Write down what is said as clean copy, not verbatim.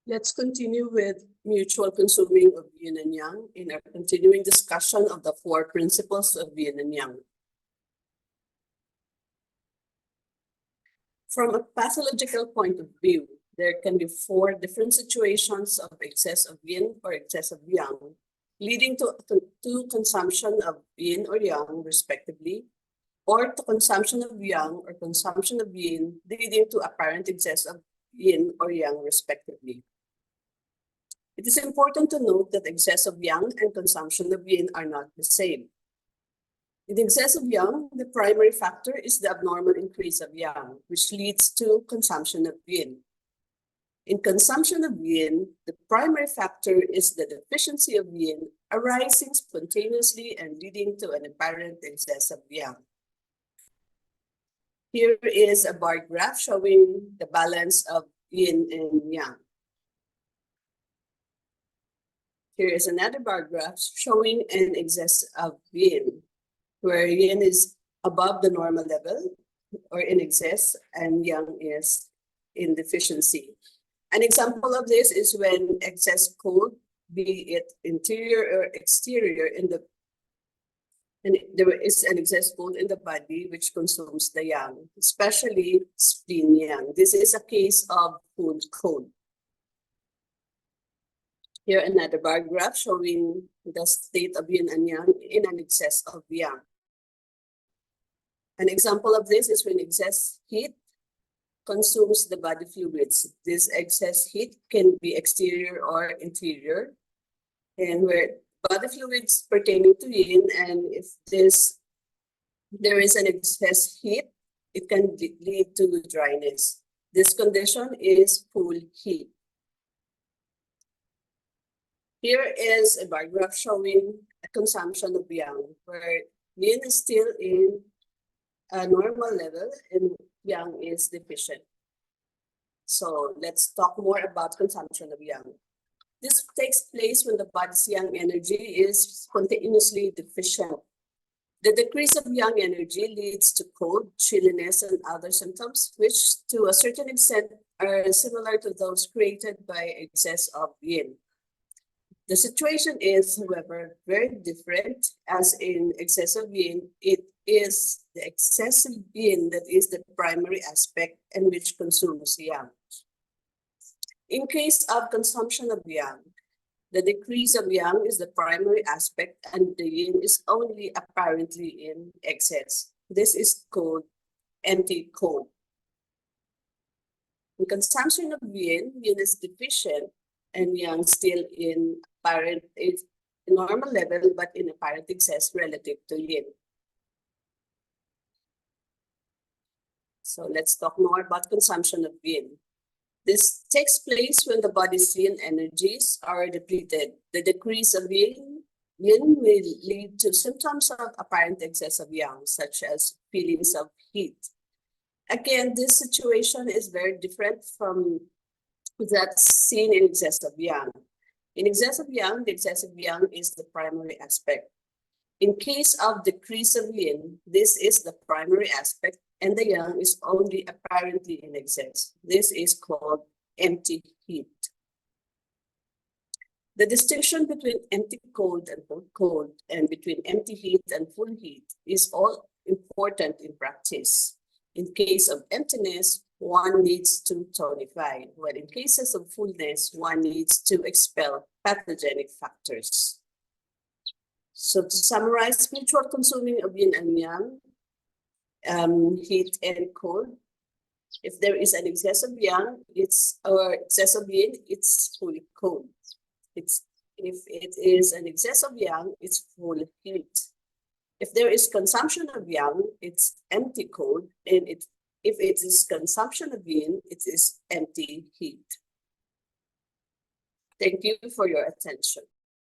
Let's continue with mutual consuming of yin and yang in our continuing discussion of the four principles of yin and yang. From a pathological point of view, there can be four different situations of excess of yin or excess of yang, leading to consumption of yin or yang, respectively, or to consumption of yang or consumption of yin, leading to apparent excess of yin or yang, respectively. It is important to note that excess of yang and consumption of yin are not the same. In excess of yang, the primary factor is the abnormal increase of yang, which leads to consumption of yin. In consumption of yin, the primary factor is the deficiency of yin arising spontaneously and leading to an apparent excess of yang. Here is a bar graph showing the balance of yin and yang. Here is another bar graph showing an excess of yin, where yin is above the normal level or in excess and yang is in deficiency. An example of this is when excess cold, be it interior or exterior, there is an excess cold in the body which consumes the yang, especially spleen yang. This is a case of full cold. Here another bar graph showing the state of yin and yang in an excess of yang. An example of this is when excess heat consumes the body fluids. This excess heat can be exterior or interior, and where body fluids pertaining to yin, and if there is an excess heat, it can lead to dryness. This condition is full heat. Here is a bar graph showing a consumption of yang, where yin is still in a normal level and yang is deficient. So let's talk more about consumption of yang. This takes place when the body's yang energy is spontaneously deficient. The decrease of yang energy leads to cold, chilliness, and other symptoms, which to a certain extent are similar to those created by excess of yin. The situation is, however, very different, as in excessive yin, it is the excessive yin that is the primary aspect and which consumes yang. In case of consumption of yang, the decrease of yang is the primary aspect and the yin is only apparently in excess. This is called empty cold. In consumption of yin is deficient and yang still in apparent normal level but in apparent excess relative to yin. So let's talk more about consumption of yin. This takes place when the body's yin energies are depleted. The decrease of yin may lead to symptoms of apparent excess of yang, such as feelings of heat. Again, this situation is very different from that seen in excess of yang. In excess of yang, the excess of yang is the primary aspect. In case of decrease of yin, this is the primary aspect and the yang is only apparently in excess. This is called empty heat. The distinction between empty cold and full cold and between empty heat and full heat is all important in practice. In case of emptiness, one needs to tonify, while in cases of fullness, one needs to expel pathogenic factors. So to summarize, mutual consuming of yin and yang, heat and cold. If there is an excess of yang, or excess of yin, it's fully cold. If it is an excess of yang, it's full heat. If there is consumption of yang, it's empty cold, and if it is consumption of yin, it is empty heat. Thank you for your attention.